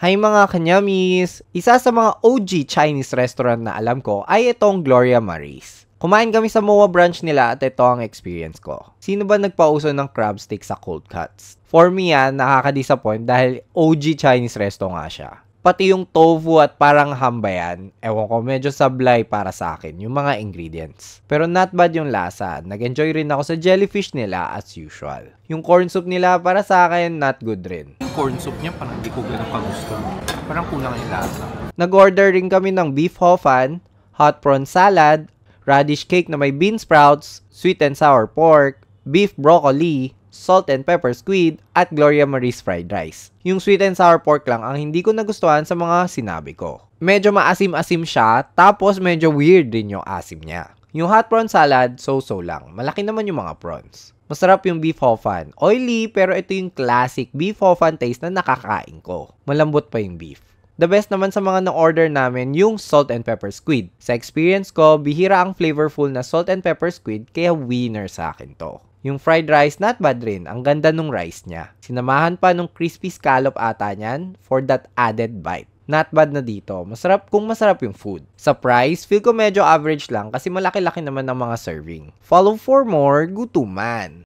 Hi mga kanyamis! Isa sa mga OG Chinese restaurant na alam ko ay itong Gloria Marie's. Kumain kami sa MOA branch nila at ito ang experience ko. Sino ba nagpauso ng crab stick sa cold cuts? For me yan, nakaka-disappoint dahil OG Chinese resto nga siya. Pati yung tofu at parang hambayan, ewan ko, medyo sablay para sa akin yung mga ingredients. Pero not bad yung lasa. Nag-enjoy rin ako sa jellyfish nila as usual. Yung corn soup nila para sa akin, not good rin. Yung corn soup niya parang hindi ko ganun kagusto. Parang kulang yung lasa. Nag-order rin kami ng beef ho fan, hot prawn salad, radish cake na may bean sprouts, sweet and sour pork, beef broccoli, salt and pepper squid, at Gloria Marie's fried rice. Yung sweet and sour pork lang ang hindi ko nagustuhan sa mga sinabi ko. Medyo maasim-asim siya, tapos medyo weird din yung asim niya. Yung hot prawn salad, so-so lang. Malaki naman yung mga prawns. Masarap yung beef ho fan. Oily, pero ito yung classic beef ho fan taste na nakakain ko. Malambot pa yung beef. The best naman sa mga na-order namin yung salt and pepper squid. Sa experience ko, bihira ang flavorful na salt and pepper squid, kaya winner sa akin to. Yung fried rice, not bad rin. Ang ganda nung rice niya. Sinamahan pa nung crispy scallop ata niyan for that added bite. Not bad na dito. Masarap kung masarap yung food. Sa price, feel ko medyo average lang kasi malaki-laki naman ang mga serving. Follow for more gutuman.